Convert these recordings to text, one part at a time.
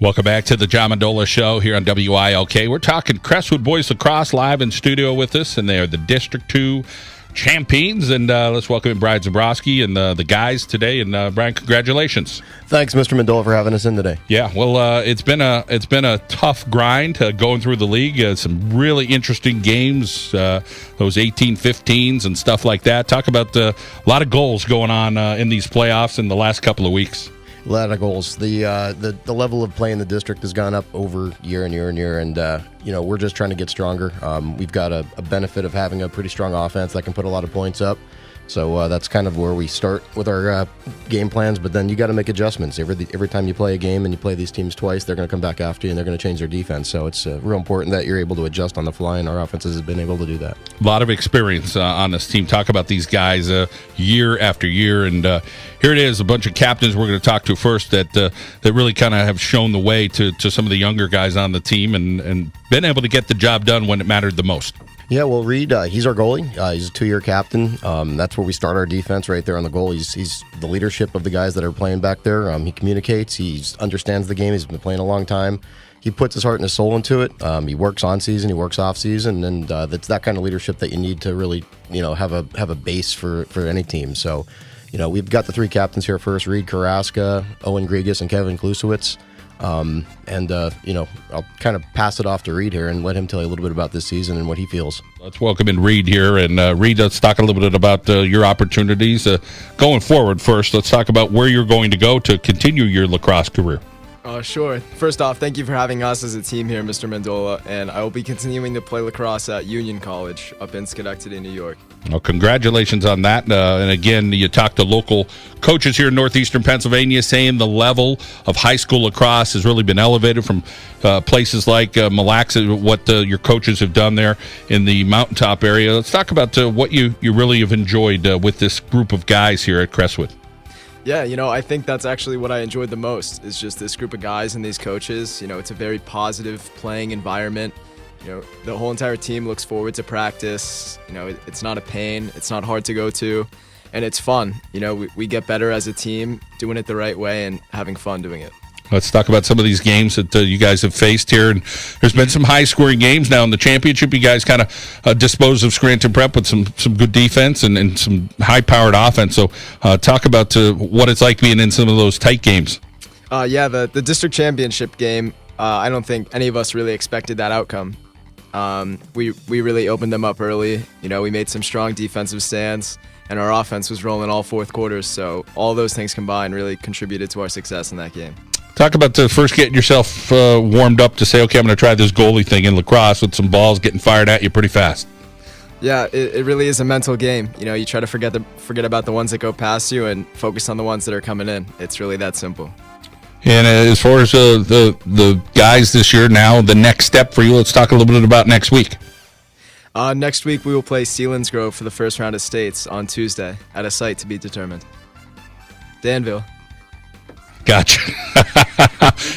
Welcome back to the John Mendola Show here on WILK. We're talking Crestwood Boys Lacrosse live in studio with us, and they are the District 2 champions. And let's welcome in Brian Zabrowski and the guys today. And Brian, congratulations. Thanks, Mr. Mendola, for having us in today. Yeah, well, it's been a tough grind going through the league. Some really interesting games, those 18-15s and stuff like that. Talk about a lot of goals going on in these playoffs in the last couple of weeks. A lot of goals. The level of play in the district has gone up over year and year and year, and we're just trying to get stronger. We've got a benefit of having a pretty strong offense that can put a lot of points up. So that's kind of where we start with our game plans, but then you got to make adjustments. Every time you play a game and you play these teams twice, they're going to come back after you and they're going to change their defense. So it's real important that you're able to adjust on the fly, and our offenses have been able to do that. A lot of experience on this team. Talk about these guys year after year, and here it is, a bunch of captains we're going to talk to first that really kind of have shown the way to some of the younger guys on the team and been able to get the job done when it mattered the most. Yeah, well, Reed, he's our goalie. He's a 2-year captain. That's where we start our defense, right there on the goal. He's the leadership of the guys that are playing back there. He communicates. He understands the game. He's been playing a long time. He puts his heart and his soul into it. He works on season. He works off season, and that's that kind of leadership that you need to really, have a base for any team. So, we've got the 3 captains here first: Reed Carrasca, Owen Grigas, and Kevin Klusewitz. I'll kind of pass it off to Reed here and let him tell you a little bit about this season and what he feels. Let's welcome in Reed here. And Reed, let's talk a little bit about your opportunities going forward. First, let's talk about where you're going to go to continue your lacrosse career. Sure. First off, thank you for having us as a team here, Mr. Mendola, and I will be continuing to play lacrosse at Union College up in Schenectady, New York. Well, congratulations on that. And again, you talk to local coaches here in northeastern Pennsylvania saying the level of high school lacrosse has really been elevated from places like Mille Lacs, what your coaches have done there in the mountaintop area. Let's talk about what you really have enjoyed with this group of guys here at Crestwood. Yeah, I think that's actually what I enjoyed the most is just this group of guys and these coaches. It's a very positive playing environment. The whole entire team looks forward to practice. It's not a pain. It's not hard to go to, and it's fun. We get better as a team doing it the right way and having fun doing it. Let's talk about some of these games that you guys have faced here. And there's been some high-scoring games now in the championship. You guys kind of disposed of Scranton Prep with some good defense and some high-powered offense. So talk about what it's like being in some of those tight games. The district championship game, I don't think any of us really expected that outcome. We really opened them up early. We made some strong defensive stands, and our offense was rolling all fourth quarters. So all those things combined really contributed to our success in that game. Talk about first getting yourself warmed up to say, okay, I'm going to try this goalie thing in lacrosse with some balls getting fired at you pretty fast. Yeah, it really is a mental game. You try to forget about the ones that go past you and focus on the ones that are coming in. It's really that simple. And as far as the guys this year now, the next step for you, let's talk a little bit about next week. Next week we will play Selinsgrove for the first round of states on Tuesday at a site to be determined. Danville. Gotcha.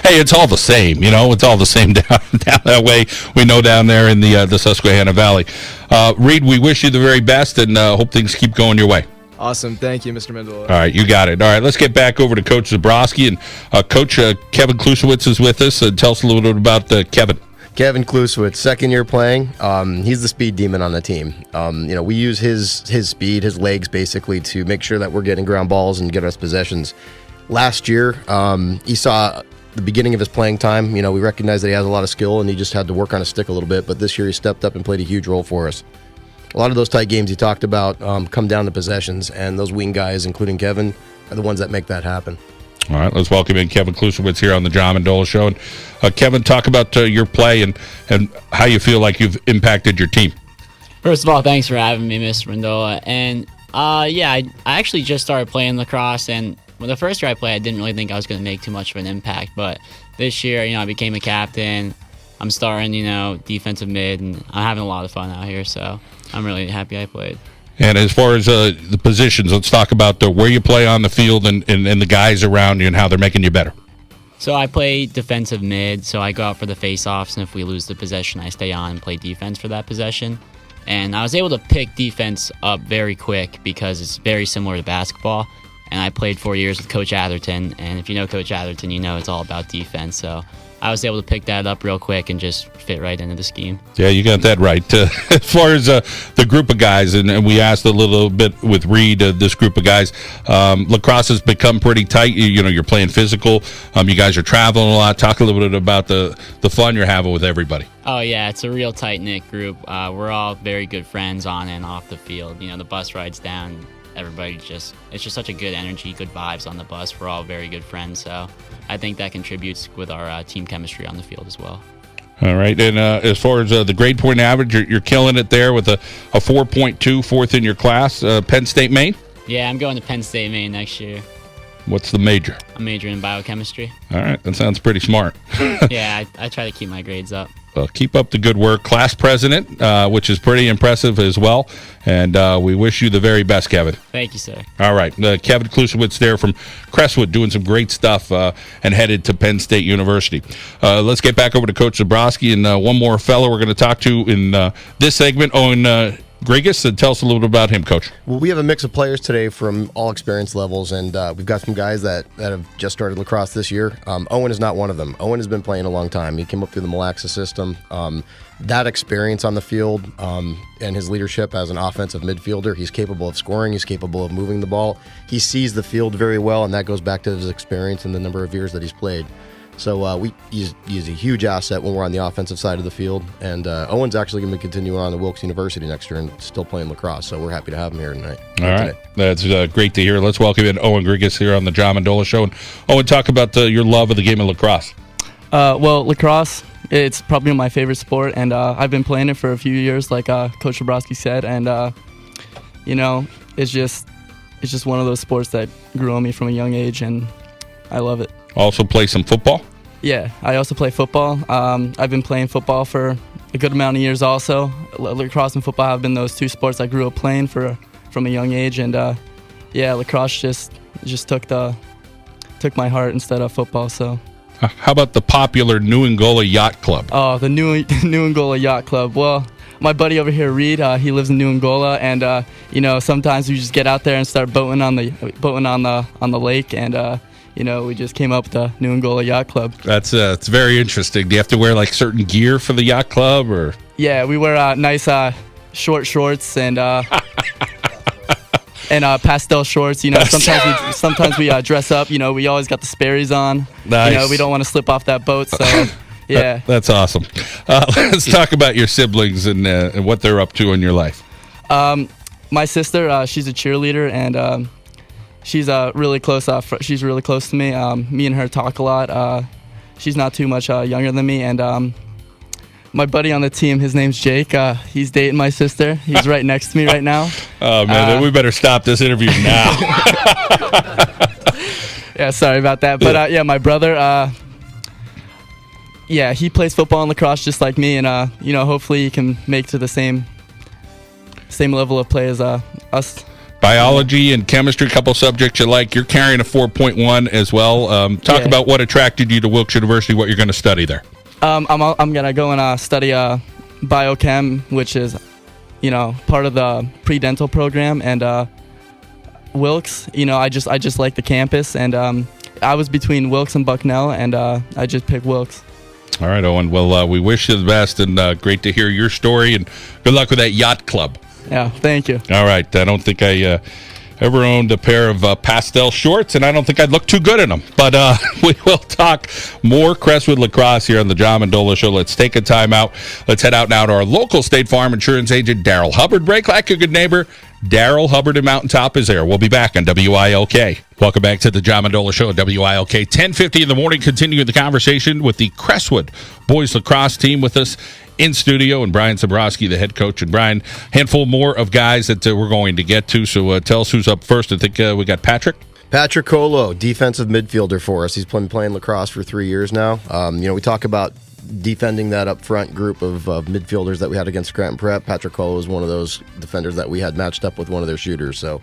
Hey, it's all the same, It's all the same down that way. We know down there in the Susquehanna Valley. Reed, we wish you the very best and hope things keep going your way. Awesome. Thank you, Mr. Mendola. All right, you got it. All right, let's get back over to Coach Zabrowski. And Coach Kevin Klusewitz is with us. Tell us a little bit about Kevin. Kevin Klusewitz, second year playing. He's the speed demon on the team. We use his speed, his legs, basically, to make sure that we're getting ground balls and get us possessions. Last year, he saw the beginning of his playing time. We recognize that he has a lot of skill, and he just had to work on his stick a little bit. But this year, he stepped up and played a huge role for us. A lot of those tight games he talked about come down to possessions, and those wing guys, including Kevin, are the ones that make that happen. All right, let's welcome in Kevin Klusewitz here on the John Mendola Show. And Kevin, talk about your play and how you feel like you've impacted your team. First of all, thanks for having me, Mr. Mendola. And I actually just started playing lacrosse, and the first year I played, I didn't really think I was going to make too much of an impact. But this year, I became a captain. I'm starting, defensive mid, and I'm having a lot of fun out here. So I'm really happy I played. And as far as the positions, let's talk about where you play on the field and the guys around you and how they're making you better. So I play defensive mid, so I go out for the face-offs, and if we lose the possession, I stay on and play defense for that possession. And I was able to pick defense up very quick because it's very similar to basketball. and I played 4 years with Coach Atherton. And if you know Coach Atherton, you know it's all about defense. So I was able to pick that up real quick and just fit right into the scheme. Yeah, you got that right. As far as the group of guys, and we asked a little bit with Reed, this group of guys, lacrosse has become pretty tight. You're playing physical. You guys are traveling a lot. Talk a little bit about the fun you're having with everybody. Oh, yeah, it's a real tight-knit group. We're all very good friends on and off the field. The bus rides down. It's just such a good energy, good vibes on the bus. We're all very good friends, so I think that contributes with our team chemistry on the field as well. All right, and as far as the grade point average, you're killing it there with a 4.2, fourth in your class. Penn State, Maine? Yeah, I'm going to Penn State, Maine next year. What's the major? I'm majoring in biochemistry. All right, that sounds pretty smart. Yeah, I try to keep my grades up. Well, keep up the good work. Class president, which is pretty impressive as well. And we wish you the very best, Kevin. Thank you, sir. All right. Kevin Klusenwitz there from Crestwood doing some great stuff and headed to Penn State University. Let's get back over to Coach Zabrowski and one more fellow we're going to talk to in this segment, Owen Grigas. Tell us a little bit about him, Coach. Well, we have a mix of players today from all experience levels, and we've got some guys that have just started lacrosse this year. Owen is not one of them. Owen has been playing a long time. He came up through the Mille Lacs system. That experience on the field and his leadership as an offensive midfielder, he's capable of scoring, he's capable of moving the ball. He sees the field very well, and that goes back to his experience and the number of years that he's played. So he's a huge asset when we're on the offensive side of the field. And Owen's actually going to continue on to Wilkes University next year and still playing lacrosse. So we're happy to have him here tonight. All right. That's great to hear. Let's welcome in Owen Grigas here on the John Mendola Show. And Owen, talk about your love of the game of lacrosse. Well, lacrosse, it's probably my favorite sport. And I've been playing it for a few years, like Coach Zabrowski said. And, it's just one of those sports that grew on me from a young age. And I love it. Also play some football? Yeah, I also play football. I've been playing football for a good amount of years also. Lacrosse and football have been those two sports I grew up playing from a young age. And, lacrosse just took my heart instead of football. So, how about the popular Nuangola Yacht Club? Oh, the Nuangola Yacht Club. Well, my buddy over here, Reed, he lives in Nuangola, and sometimes we just get out there and start boating on the lake, and we just came up with the Nuangola Yacht Club. That's it's very interesting. Do you have to wear like certain gear for the yacht club, or? Yeah, we wear nice short shorts and pastel shorts. Sometimes we dress up. We always got the Sperry's on. Nice. We don't want to slip off that boat. So yeah, that's awesome. Let's talk about your siblings and what they're up to in your life. My sister, she's a cheerleader, and she's really close. She's really close to me. Me and her talk a lot. She's not too much younger than me, and my buddy on the team, his name's Jake. He's dating my sister. He's right next to me right now. Oh man, then we better stop this interview now. Yeah, sorry about that. But my brother. He plays football and lacrosse just like me, and hopefully he can make to the same level of play as us. Biology and chemistry, a couple subjects you like. You're carrying a 4.1 as well. Talk about what attracted you to Wilkes University, what you're going to study there. I'm going to go and study biochem, which is, part of the pre-dental program. And Wilkes, I just like the campus. And I was between Wilkes and Bucknell, and I just picked Wilkes. All right, Owen. Well, we wish you the best, and great to hear your story. And good luck with that yacht club. Yeah, thank you. All right. I don't think I ever owned a pair of pastel shorts, and I don't think I'd look too good in them. But we will talk more Crestwood lacrosse here on the John Mendola Show. Let's take a time out. Let's head out now to our local State Farm insurance agent, Daryl Hubbard. Break like a good neighbor. Daryl Hubbard in Mountain Top is there. We'll be back on WILK. Welcome back to the John Mendola Show at WILK. 10:50 in the morning, continuing the conversation with the Crestwood Boys Lacrosse Team with us in studio, and Brian Zabrowski, the head coach. And Brian, handful more of guys that we're going to get to. So tell us who's up first. I think we got Patrick. Patrick Colo, defensive midfielder for us. He's been playing lacrosse for 3 years now. We talk about defending that up front group of midfielders that we had against Scranton Prep. Patrick Colo is one of those defenders that we had matched up with one of their shooters. So,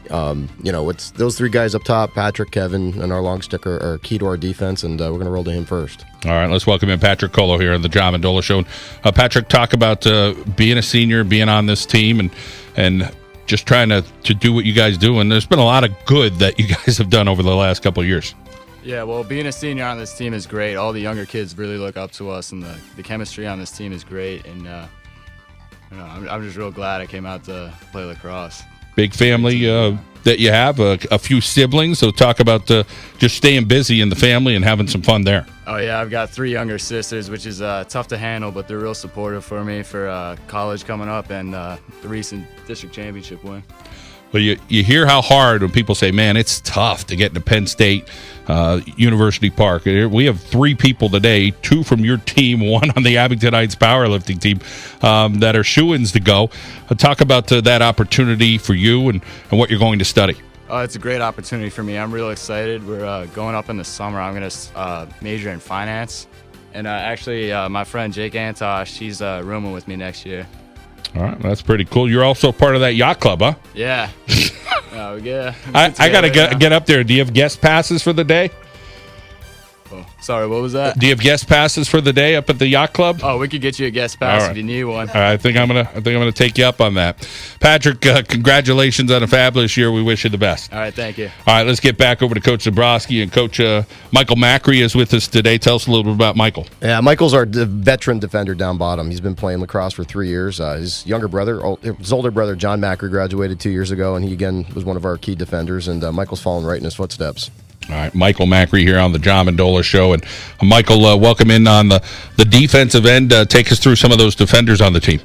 it's those three guys up top, Patrick, Kevin, and our long stick are key to our defense, and we're going to roll to him first. All right, let's welcome in Patrick Colo here on the John Mendola Show. Patrick, talk about being a senior, being on this team, and just trying to do what you guys do. And there's been a lot of good that you guys have done over the last couple of years. Yeah, well, being a senior on this team is great. All the younger kids really look up to us, and the chemistry on this team is great. And I'm just real glad I came out to play lacrosse. Big family that you have, a few siblings. So talk about just staying busy in the family and having some fun there. Oh, yeah, I've got 3 younger sisters, which is tough to handle, but they're real supportive for me for college coming up and the recent district championship win. Well, you hear how hard when people say, man, it's tough to get into Penn State University Park. We have 3 people today, 2 from your team, 1 on the Abington Heights powerlifting team that are shoo-ins to go. Talk about that opportunity for you and what you're going to study. It's a great opportunity for me. I'm real excited. We're going up in the summer. I'm going to major in finance. And actually, my friend Jake Antosh, he's rooming with me next year. All right, that's pretty cool. You're also part of that yacht club, huh? Yeah. Yeah. I got to get up there. Do you have guest passes for the day? Oh, sorry, what was that? Do you have guest passes for the day up at the yacht club? Oh, we could get you a guest pass if you need one. All right, I think I'm gonna take you up on that. Patrick, congratulations on a fabulous year. We wish you the best. All right, thank you. All right, let's get back over to Coach Zabrowski, and Coach Michael Macri is with us today. Tell us a little bit about Michael. Yeah, Michael's our veteran defender down bottom. He's been playing lacrosse for 3 years. His older brother, John Macri, graduated 2 years ago, and he again was one of our key defenders. And Michael's following right in his footsteps. All right, Michael Macri here on the John Mendola Show. And Michael, welcome in on the defensive end. Take us through some of those defenders on the team.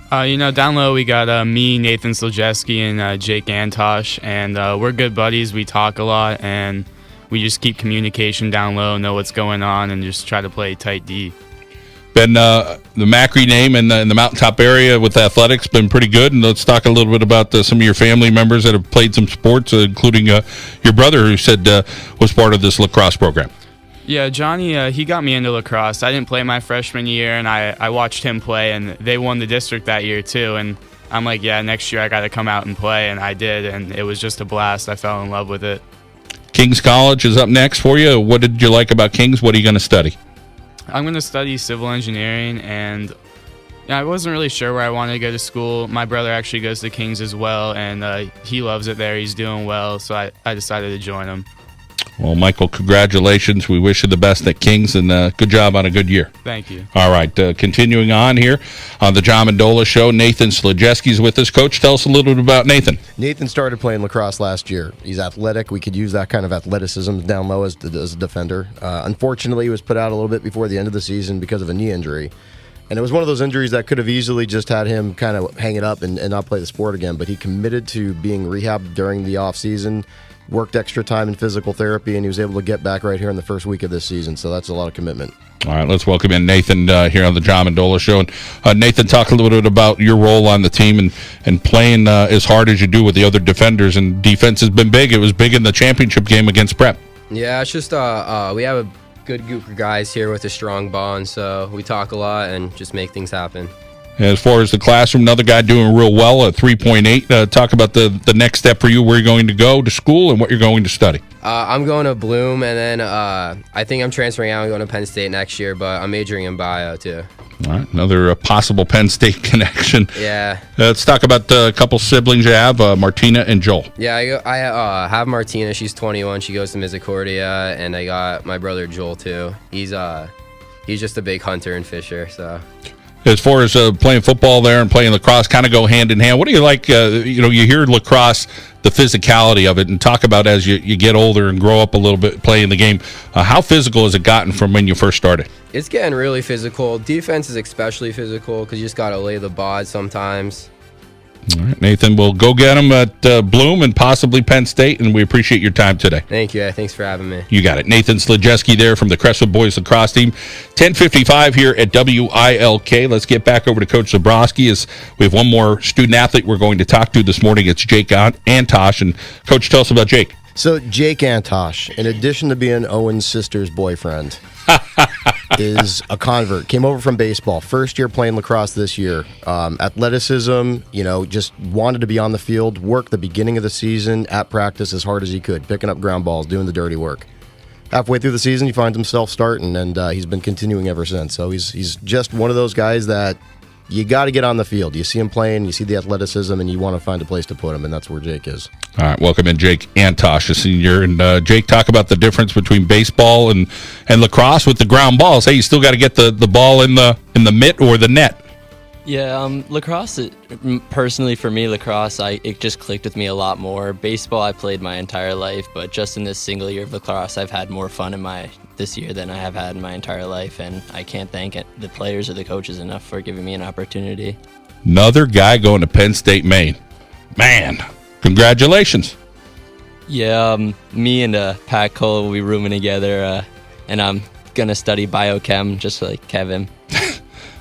Down low we got me, Nathan Slajewski, and Jake Antosh, and we're good buddies. We talk a lot, and we just keep communication down low, know what's going on, and just try to play tight D. Been the Macri name in the mountaintop area with athletics been pretty good, and let's talk a little bit about some of your family members that have played some sports, including your brother, who said was part of this lacrosse program. Yeah, Johnny, he got me into lacrosse. I didn't play my freshman year, and I watched him play, and they won the district that year too. And I'm like, yeah, next year I got to come out and play, and I did, and it was just a blast. I fell in love with it. King's College is up next for you. What did you like about King's? What are you going to study? I'm going to study civil engineering, and I wasn't really sure where I wanted to go to school. My brother actually goes to King's as well, and he loves it there. He's doing well, so I decided to join him. Well, Michael, congratulations. We wish you the best at King's, and good job on a good year. Thank you. All right, continuing on here on the John Mendola Show, Nathan Slajewski is with us. Coach, tell us a little bit about Nathan. Nathan started playing lacrosse last year. He's athletic. We could use that kind of athleticism down low as a defender. Unfortunately, he was put out a little bit before the end of the season because of a knee injury. And it was one of those injuries that could have easily just had him kind of hang it up and not play the sport again. But he committed to being rehabbed during the offseason, worked extra time in physical therapy, and he was able to get back right here in the first week of this season. So that's a lot of commitment. All right, let's welcome in Nathan here on the John Mendola Show. And Nathan, talk a little bit about your role on the team and playing as hard as you do with the other defenders. And defense has been big. It was big in the championship game against Prep. Yeah, it's just we have a good group of guys here with a strong bond, so we talk a lot and just make things happen. As far as the classroom, another guy doing real well at 3.8. Talk about the next step for you, where you're going to go to school and what you're going to study. I'm going to Bloom, and then I think I'm transferring out and going to Penn State next year, but I'm majoring in bio too. All right, another possible Penn State connection. Yeah. Let's talk about a couple siblings you have, Martina and Joel. Yeah, I have Martina. She's 21. She goes to Misericordia, and I got my brother Joel too. He's just a big hunter and fisher, so. As far as playing football there and playing lacrosse, kind of go hand in hand. What do you like? You hear lacrosse, the physicality of it, and talk about as you get older and grow up a little bit playing the game. How physical has it gotten from when you first started? It's getting really physical. Defense is especially physical because you just got to lay the bod sometimes. All right, Nathan, we'll go get him at Bloom and possibly Penn State, and we appreciate your time today. Thank you. Thanks for having me. You got it. Nathan Slajewski there from the Crestwood Boys Lacrosse Team. 10:55 here at WILK. Let's get back over to Coach Zabrowski as we have one more student athlete we're going to talk to this morning. It's Jake Antosh. And Coach, tell us about Jake. So Jake Antosh, in addition to being Owen's sister's boyfriend, is a convert. Came over from baseball. First year playing lacrosse this year. Athleticism, just wanted to be on the field. Worked the beginning of the season at practice as hard as he could, picking up ground balls, doing the dirty work. Halfway through the season, he finds himself starting, and he's been continuing ever since. So he's just one of those guys that you got to get on the field. You see him playing, you see the athleticism, and you want to find a place to put him, and that's where Jake is. All right, welcome in Jake Antosh, a senior. And Jake, talk about the difference between baseball and lacrosse with the ground balls. Hey, you still got to get the ball in the mitt or the net. Yeah, lacrosse, personally for me, lacrosse, it just clicked with me a lot more. Baseball, I played my entire life, but just in this single year of lacrosse, I've had more fun this year than I have had in my entire life, and I can't thank the players or the coaches enough for giving me an opportunity. Another guy going to Penn State, Maine. Man, congratulations. Yeah, me and Pat Cole will be rooming together, and I'm going to study biochem just like Kevin.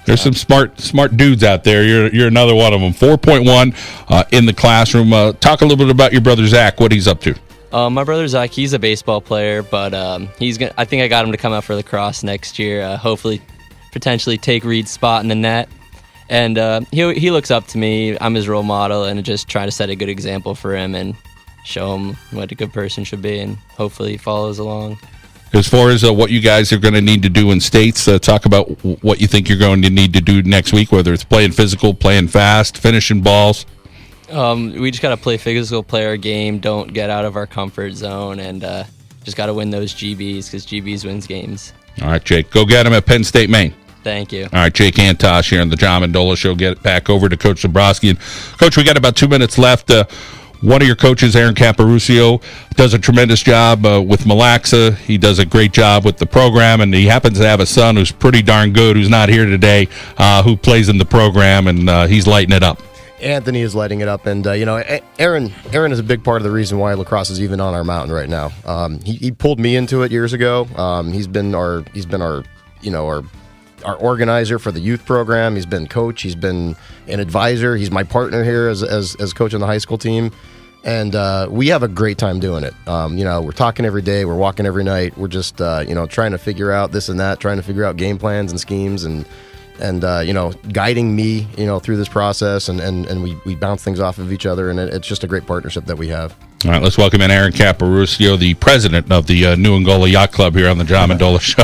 There's some smart dudes out there. You're another one of them. 4.1 in the classroom. Talk a little bit about your brother Zach, what he's up to. My brother Zach, he's a baseball player, but I think I got him to come out for lacrosse next year. Hopefully, potentially take Reed's spot in the net. And he looks up to me. I'm his role model, and just trying to set a good example for him and show him what a good person should be, and hopefully he follows along. As far as what you guys are going to need to do in states, talk about what you think you're going to need to do next week, whether it's playing physical, playing fast, finishing balls. We just got to play physical, play our game, don't get out of our comfort zone, and just got to win those GBs because GBs wins games. All right, Jake. Go get him at Penn State, Maine. Thank you. All right, Jake Antosh here on the John Mendola Show. Get it back over to Coach Zabrowski. And Coach, we got about 2 minutes left. One of your coaches, Aaron Capa, Ruscio, does a tremendous job with Mille Lacs. He does a great job with the program, and he happens to have a son who's pretty darn good, who's not here today, who plays in the program, and he's lighting it up. Anthony is lighting it up, and Aaron is a big part of the reason why lacrosse is even on our mountain right now. He pulled me into it years ago. He's been our organizer for the youth program. He's been coach. He's been an advisor. He's my partner here as coach on the high school team. And we have a great time doing it. We're talking every day. We're walking every night. We're just, trying to figure out this and that, trying to figure out game plans and schemes and guiding me, through this process. And we bounce things off of each other. And it's just a great partnership that we have. All right, let's welcome in Aaron Capa, Ruscio, the president of the Nuangola Yacht Club here on the John Mendola Show.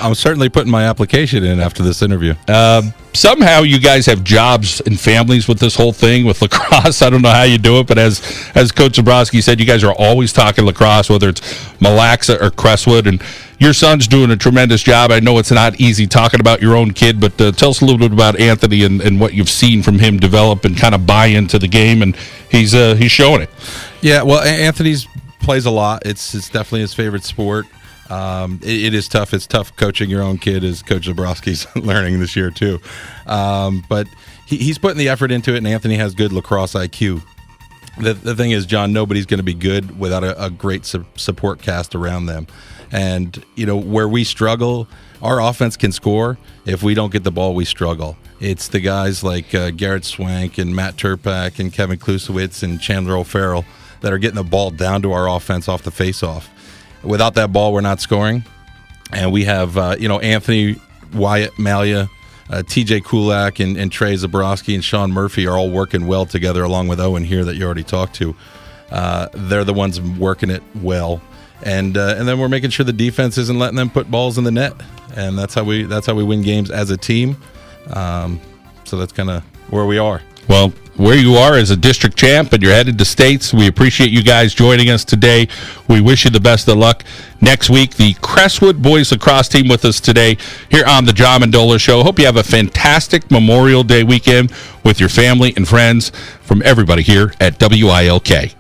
I'm certainly putting my application in after this interview. Somehow you guys have jobs and families with this whole thing with lacrosse. I don't know how you do it, but as Coach Zabrowski said, you guys are always talking lacrosse, whether it's Mille Lacs or Crestwood, and your son's doing a tremendous job. I know it's not easy talking about your own kid, but tell us a little bit about Anthony and what you've seen from him develop and kind of buy into the game, and he's showing it. Yeah, well, Anthony's plays a lot. It's definitely his favorite sport. It is tough. It's tough coaching your own kid, as Coach Zabrowski's learning this year too. But he's putting the effort into it, and Anthony has good lacrosse IQ. The thing is, John, nobody's going to be good without a great support cast around them. And, where we struggle, our offense can score. If we don't get the ball, we struggle. It's the guys like Garrett Swank and Matt Turpak and Kevin Klusewitz and Chandler O'Farrell that are getting the ball down to our offense off the face-off. Without that ball, we're not scoring. And we have, Anthony, Wyatt Malia, TJ Kulak, and Trey Zabrowski and Sean Murphy are all working well together, along with Owen here that you already talked to. They're the ones working it well. And then we're making sure the defense isn't letting them put balls in the net. And that's how we win games as a team. So that's kind of where we are. Well, where you are as a district champ and you're headed to states, we appreciate you guys joining us today. We wish you the best of luck next week. The Crestwood Boys Lacrosse Team with us today here on the John Mendola Show. Hope you have a fantastic Memorial Day weekend with your family and friends. From everybody here at WILK.